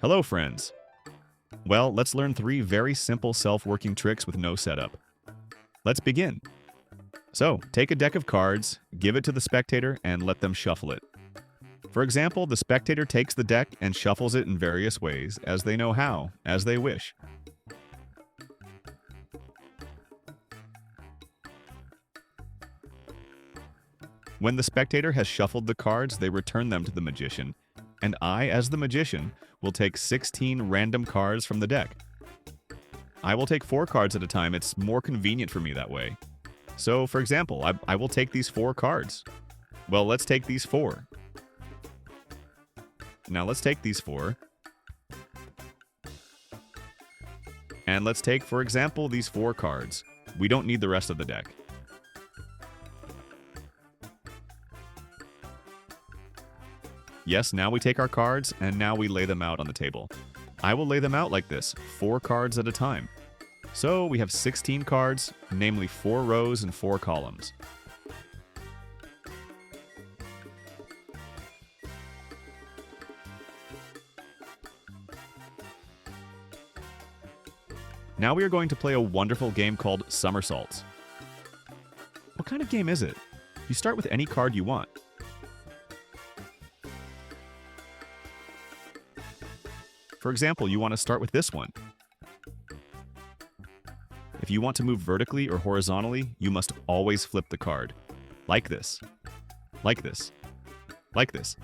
Hello, friends. Well, let's learn 3 very simple self-working tricks with no setup. Let's begin. So, take a deck of cards, give it to the spectator, and let them shuffle it. For example, the spectator takes the deck and shuffles it in various ways, as they know how, as they wish. When the spectator has shuffled the cards, they return them to the magician, and I, as the magician, will take 16 random cards from the deck. I will take 4 cards at a time. It's more convenient for me that way. So, for example, I will take these 4 cards. Well, let's take these 4. Now let's take these 4. And let's take, for example, these 4 cards. We don't need the rest of the deck. Yes, now we take our cards, and now we lay them out on the table. I will lay them out like this, 4 cards at a time. So we have 16 cards, namely 4 rows and 4 columns. Now we are going to play a wonderful game called Somersaults. What kind of game is it? You start with any card you want. For example, you want to start with this one. If you want to move vertically or horizontally, you must always flip the card. Like this. Like this. Like this.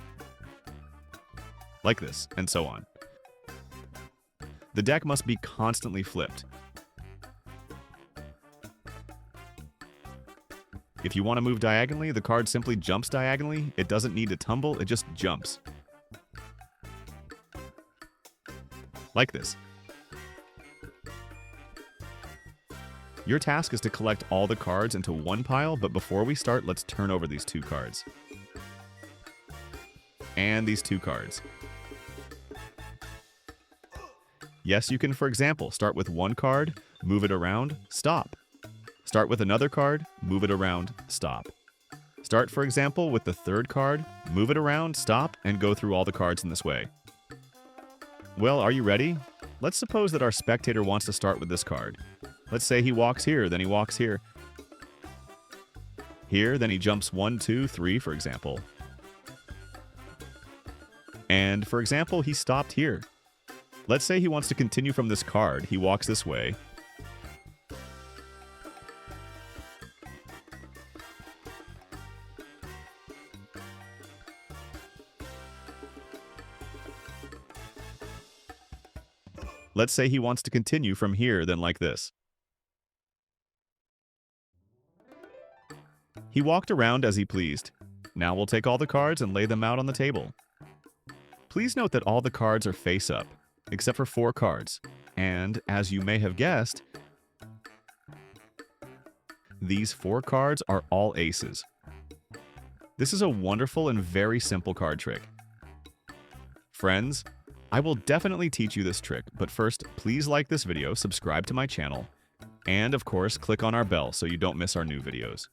Like this, and so on. The deck must be constantly flipped. If you want to move diagonally, the card simply jumps diagonally. It doesn't need to tumble, it just jumps. Like this. Your task is to collect all the cards into one pile, but before we start, let's turn over these 2 cards. And these 2 cards. Yes, you can, for example, start with 1 card, move it around, stop. Start with another card, move it around, stop. Start, for example, with the 3rd card, move it around, stop, and go through all the cards in this way. Well, are you ready? Let's suppose that our spectator wants to start with this card. Let's say he walks here, then he walks here. Here, then he jumps 1, 2, 3, for example. And, for example, he stopped here. Let's say he wants to continue from this card. He walks this way. Let's say he wants to continue from here, then like this. He walked around as he pleased. Now we'll take all the cards and lay them out on the table. Please note that all the cards are face up, except for 4 cards. And, as you may have guessed, these 4 cards are all aces. This is a wonderful and very simple card trick. Friends, I will definitely teach you this trick, but first, please like this video, subscribe to my channel, and of course, click on our bell so you don't miss our new videos.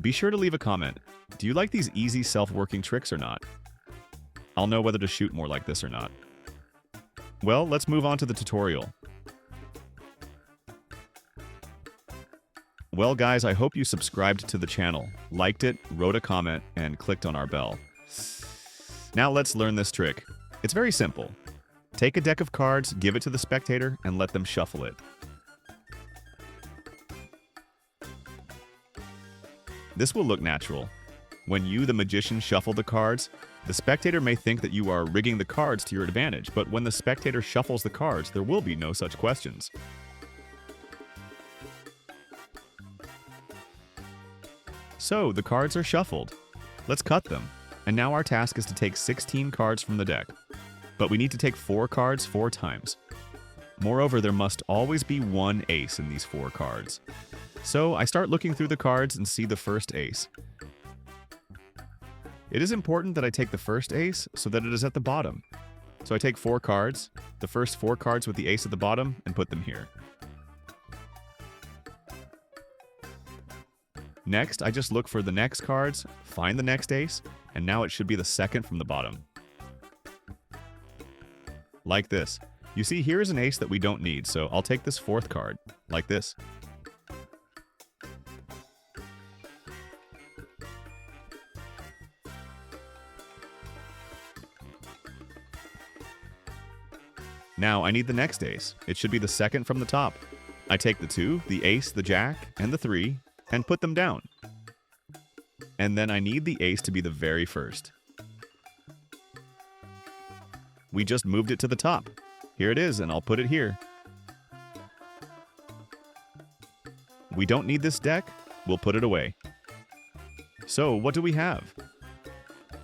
Be sure to leave a comment. Do you like these easy self-working tricks or not? I'll know whether to shoot more like this or not. Well, let's move on to the tutorial. Well guys, I hope you subscribed to the channel, liked it, wrote a comment, and clicked on our bell. Now let's learn this trick. It's very simple. Take a deck of cards, give it to the spectator, and let them shuffle it. This will look natural. When you, the magician, shuffle the cards, the spectator may think that you are rigging the cards to your advantage, but when the spectator shuffles the cards, there will be no such questions. So, the cards are shuffled. Let's cut them. And now our task is to take 16 cards from the deck. But we need to take 4 cards 4 times. Moreover, there must always be 1 ace in these 4 cards. So I start looking through the cards and see the first ace. It is important that I take the first ace so that it is at the bottom. So I take 4 cards, the first 4 cards with the ace at the bottom, and put them here. Next, I just look for the next cards, find the next ace, and now it should be the second from the bottom. like this. You see, here is an ace that we don't need, so I'll take this fourth card, like this. Now I need the next ace. It should be the second from the top. I take the 2, the ace, the jack, and the 3, and put them down. And then I need the ace to be the very first. We just moved it to the top. Here it is, and I'll put it here. We don't need this deck. We'll put it away. So, what do we have?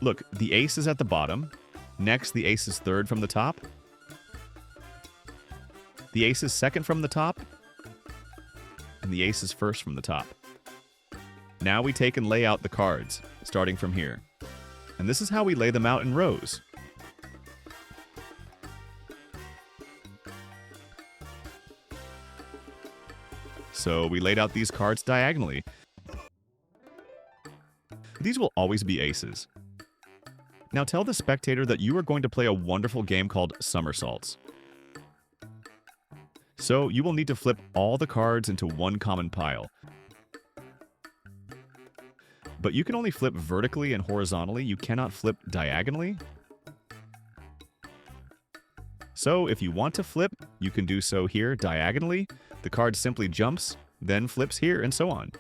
Look, the ace is at the bottom. Next, the ace is third from the top. The ace is second from the top. And the ace is first from the top. Now we take and lay out the cards, starting from here. And this is how we lay them out in rows. So we laid out these cards diagonally. These will always be aces. Now tell the spectator that you are going to play a wonderful game called somersaults. So you will need to flip all the cards into one common pile. But you can only flip vertically and horizontally. You cannot flip diagonally. So if you want to flip, you can do so here diagonally. The card simply jumps, then flips here, and so on.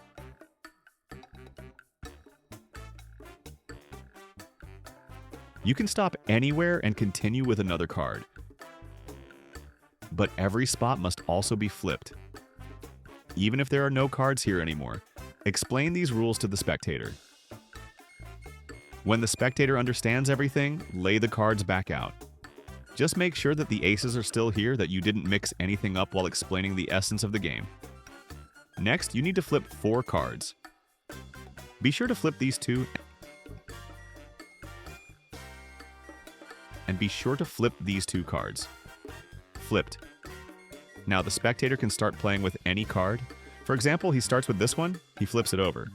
You can stop anywhere and continue with another card. But every spot must also be flipped. Even if there are no cards here anymore, explain these rules to the spectator. When the spectator understands everything, lay the cards back out. Just make sure that the aces are still here, that you didn't mix anything up while explaining the essence of the game. Next, you need to flip 4 cards. Be sure to flip these 2, and be sure to flip these 2 cards. Flipped. Now the spectator can start playing with any card. For example, he starts with this one, he flips it over.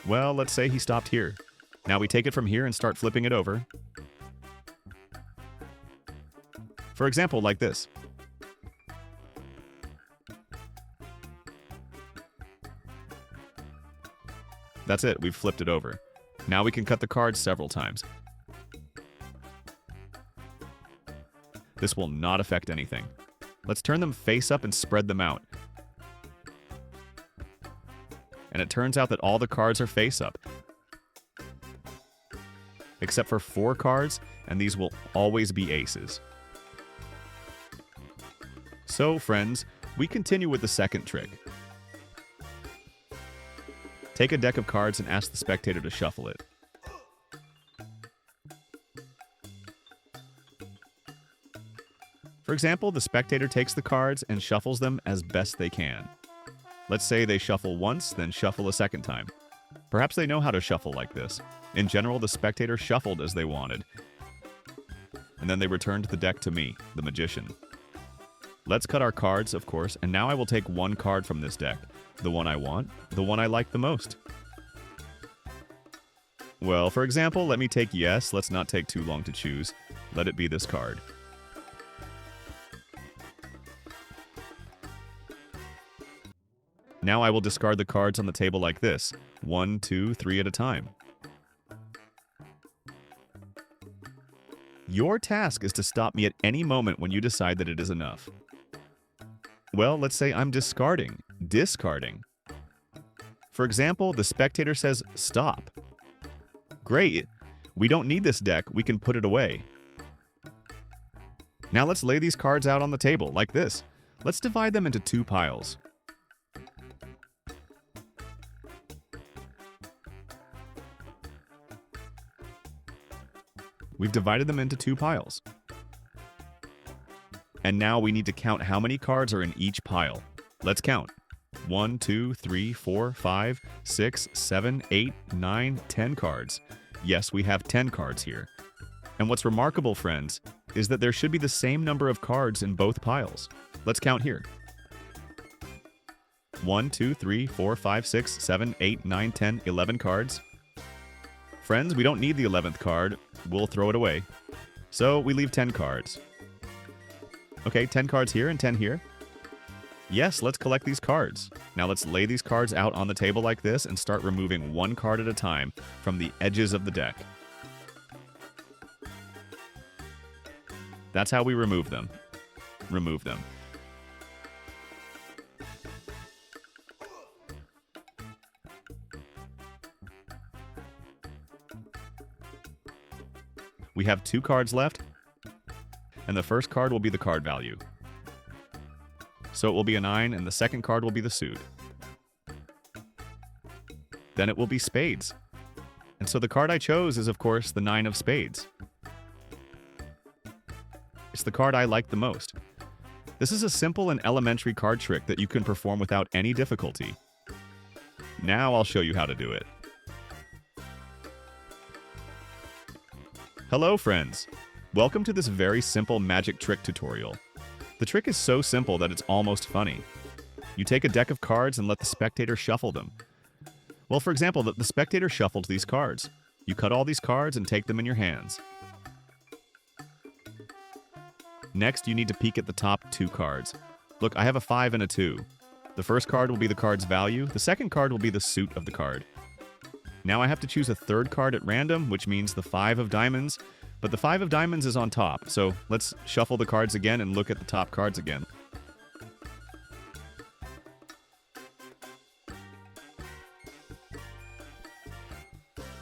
Well, let's say he stopped here. Now we take it from here and start flipping it over. For example, like this. That's it, we've flipped it over. Now we can cut the cards several times. This will not affect anything. Let's turn them face up and spread them out. And it turns out that all the cards are face up. Except for 4 cards, and these will always be aces. So, friends, we continue with the second trick. Take a deck of cards and ask the spectator to shuffle it. For example, the spectator takes the cards and shuffles them as best they can. Let's say they shuffle once, then shuffle a second time. Perhaps they know how to shuffle like this. In general, the spectator shuffled as they wanted. And then they returned the deck to me, the magician. Let's cut our cards, of course, and now I will take 1 card from this deck. The one I want, the one I like the most. Well, for example, let me take yes. Let's not take too long to choose. Let it be this card. Now I will discard the cards on the table like this. 1, 2, 3 at a time. Your task is to stop me at any moment when you decide that it is enough. Well, let's say I'm discarding. For example, the spectator says, stop. Great. We don't need this deck. We can put it away. Now let's lay these cards out on the table, like this. Let's divide them into 2 piles. We've divided them into 2 piles. And now we need to count how many cards are in each pile. Let's count. 1, 2, 3, 4, 5, 6, 7, 8, 9, 10 cards. Yes, we have 10 cards here. And what's remarkable, friends, is that there should be the same number of cards in both piles. Let's count here. 1, 2, 3, 4, 5, 6, 7, 8, 9, 10, 11 cards. Friends, we don't need the 11th card. We'll throw it away. So we leave 10 cards. Okay, 10 cards here and 10 here. Yes, let's collect these cards. Now let's lay these cards out on the table like this and start removing one card at a time from the edges of the deck. That's how we remove them. Remove them. We have 2 cards left, and the first card will be the card value. So it will be a 9, and the second card will be the suit. Then it will be spades. And so the card I chose is, of course, the 9 of spades. It's the card I like the most. This is a simple and elementary card trick that you can perform without any difficulty. Now I'll show you how to do it. Hello, friends! Welcome to this very simple magic trick tutorial. The trick is so simple that it's almost funny. You take a deck of cards and let the spectator shuffle them. Well, for example, the spectator shuffled these cards. You cut all these cards and take them in your hands. Next, you need to peek at the top 2 cards. Look, I have a 5 and a 2. The first card will be the card's value. The second card will be the suit of the card. Now I have to choose a third card at random, which means the 5 of diamonds, but the 5 of diamonds is on top, so let's shuffle the cards again and look at the top cards again.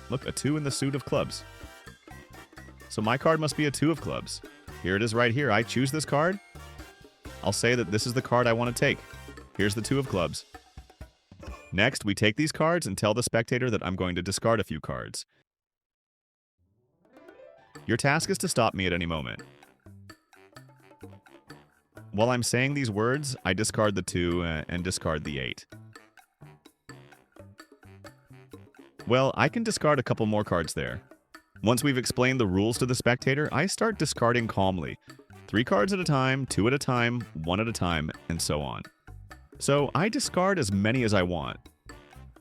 Look, a 2 in the suit of clubs. So my card must be a 2 of clubs. Here it is right here. I choose this card. I'll say that this is the card I want to take. Here's the 2 of clubs. Next, we take these cards and tell the spectator that I'm going to discard a few cards. Your task is to stop me at any moment. While I'm saying these words, I discard the 2 and discard the 8. Well, I can discard a couple more cards there. Once we've explained the rules to the spectator, I start discarding calmly. 3 cards at a time, 2 at a time, 1 at a time, and so on. So I discard as many as I want.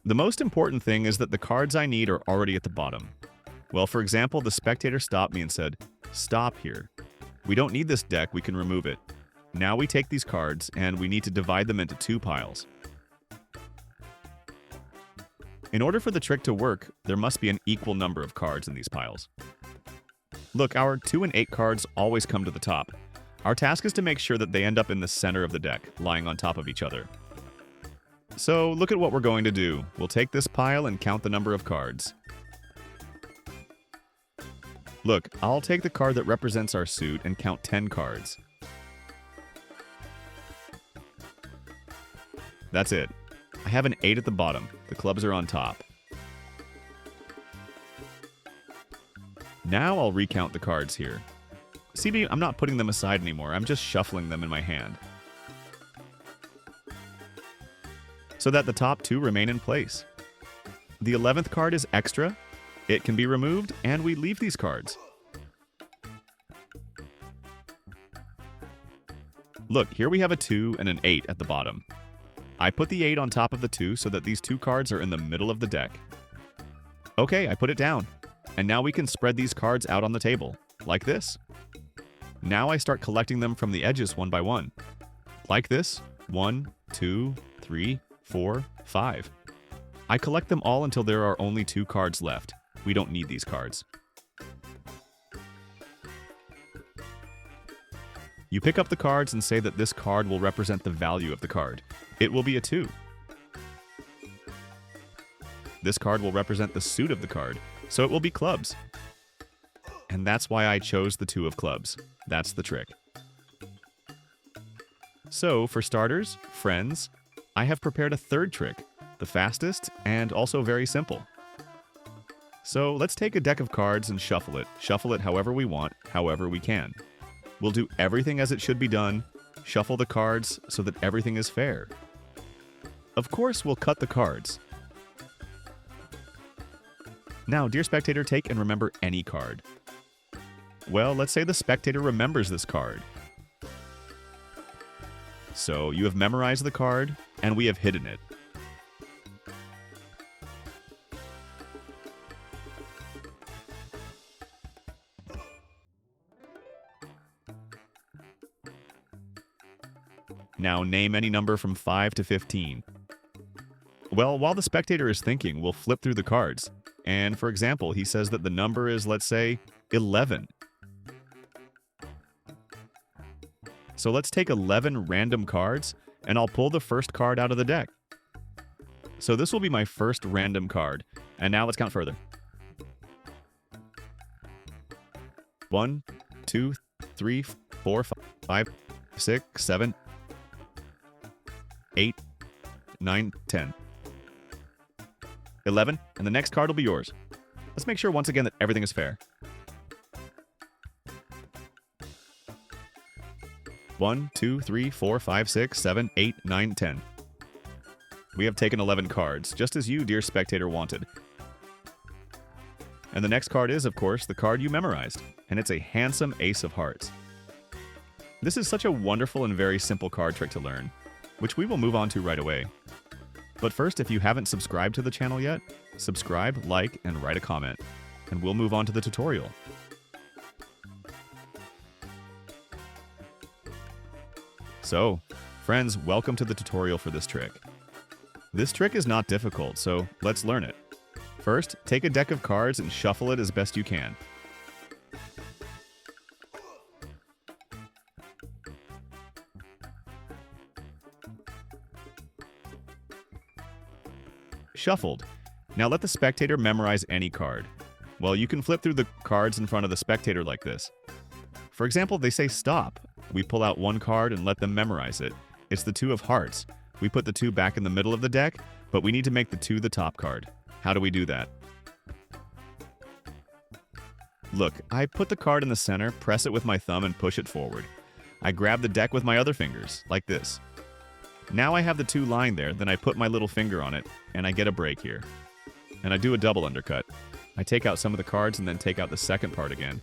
The most important thing is that the cards I need are already at the bottom. Well, for example, the spectator stopped me and said, "Stop here. We don't need this deck, we can remove it." Now we take these cards and we need to divide them into 2 piles. In order for the trick to work, there must be an equal number of cards in these piles. Look, our 2 and 8 cards always come to the top. Our task is to make sure that they end up in the center of the deck, lying on top of each other. So look at what we're going to do. We'll take this pile and count the number of cards. Look, I'll take the card that represents our suit and count 10 cards. That's it. I have an 8 at the bottom. The clubs are on top. Now I'll recount the cards here. See, I'm not putting them aside anymore. I'm just shuffling them in my hand, so that the top 2 remain in place. The 11th card is extra. It can be removed, and we leave these cards. Look, here we have a 2 and an 8 at the bottom. I put the 8 on top of the 2 so that these 2 cards are in the middle of the deck. Okay, I put it down. And now we can spread these cards out on the table, like this. Now I start collecting them from the edges one by one. Like this. 1, 2, 3, 4, 5. I collect them all until there are only 2 cards left. We don't need these cards. You pick up the cards and say that this card will represent the value of the card. It will be a 2. This card will represent the suit of the card, so it will be clubs. And that's why I chose the 2 of clubs. That's the trick. So, for starters, friends, I have prepared a third trick, the fastest and also very simple. So let's take a deck of cards and shuffle it however we want, however we can. We'll do everything as it should be done, shuffle the cards so that everything is fair. Of course, we'll cut the cards. Now, dear spectator, take and remember any card. Well, let's say the spectator remembers this card. So you have memorized the card, and we have hidden it. Now name any number from 5 to 15. Well, while the spectator is thinking, we'll flip through the cards. And for example, he says that the number is, let's say, 11. So let's take 11 random cards, and I'll pull the first card out of the deck. So this will be my first random card. And now let's count further. 1, 2, 3, 4, 5, 6, 7, 8, 9, 10. 11, and the next card will be yours. Let's make sure once again that everything is fair. 1, 2, 3, 4, 5, 6, 7, 8, 9, 10. We have taken 11 cards, just as you, dear spectator, wanted. And the next card is, of course, the card you memorized, and it's a handsome ace of hearts. This is such a wonderful and very simple card trick to learn, which we will move on to right away. But first, if you haven't subscribed to the channel yet, subscribe, like, and write a comment, and we'll move on to the tutorial. So, friends, welcome to the tutorial for this trick. This trick is not difficult, so let's learn it. First, take a deck of cards and shuffle it as best you can. Shuffled. Now let the spectator memorize any card. Well, you can flip through the cards in front of the spectator like this. For example, they say stop. We pull out one card and let them memorize it. It's the 2 of hearts. We put the 2 back in the middle of the deck, but we need to make the 2 the top card. How do we do that? Look, I put the card in the center, press it with my thumb, and push it forward. I grab the deck with my other fingers, like this. Now I have the 2 lying there, then I put my little finger on it, and I get a break here. And I do a double undercut. I take out some of the cards and then take out the second part again.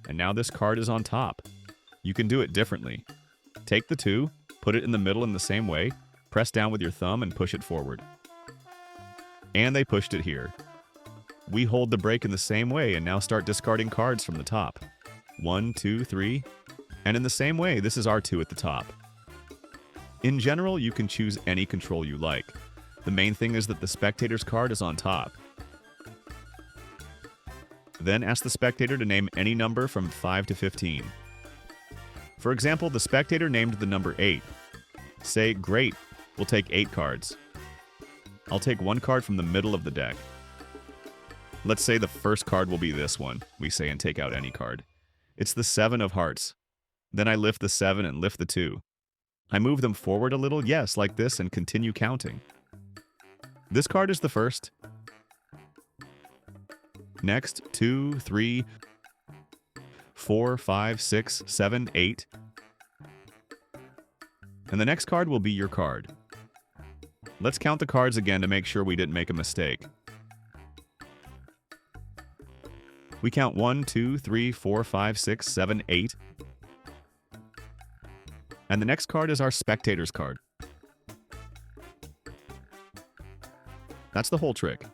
And now this card is on top. You can do it differently. Take the 2, put it in the middle in the same way, press down with your thumb and push it forward. And they pushed it here. We hold the break in the same way and now start discarding cards from the top. 1, 2, 3... And in the same way, this is our 2 at the top. In general, you can choose any control you like. The main thing is that the spectator's card is on top. Then ask the spectator to name any number from 5 to 15. For example, the spectator named the number 8. Say, great, we'll take 8 cards. I'll take 1 card from the middle of the deck. Let's say the first card will be this one, we say, and take out any card. It's the 7 of hearts. Then I lift the 7 and lift the 2. I move them forward a little, yes, like this, and continue counting. This card is the first. Next, 2, 3, 4, 5, 6, 7, 8. And the next card will be your card. Let's count the cards again to make sure we didn't make a mistake. We count 1, 2, 3, 4, 5, 6, 7, 8. And the next card is our spectator's card. That's the whole trick.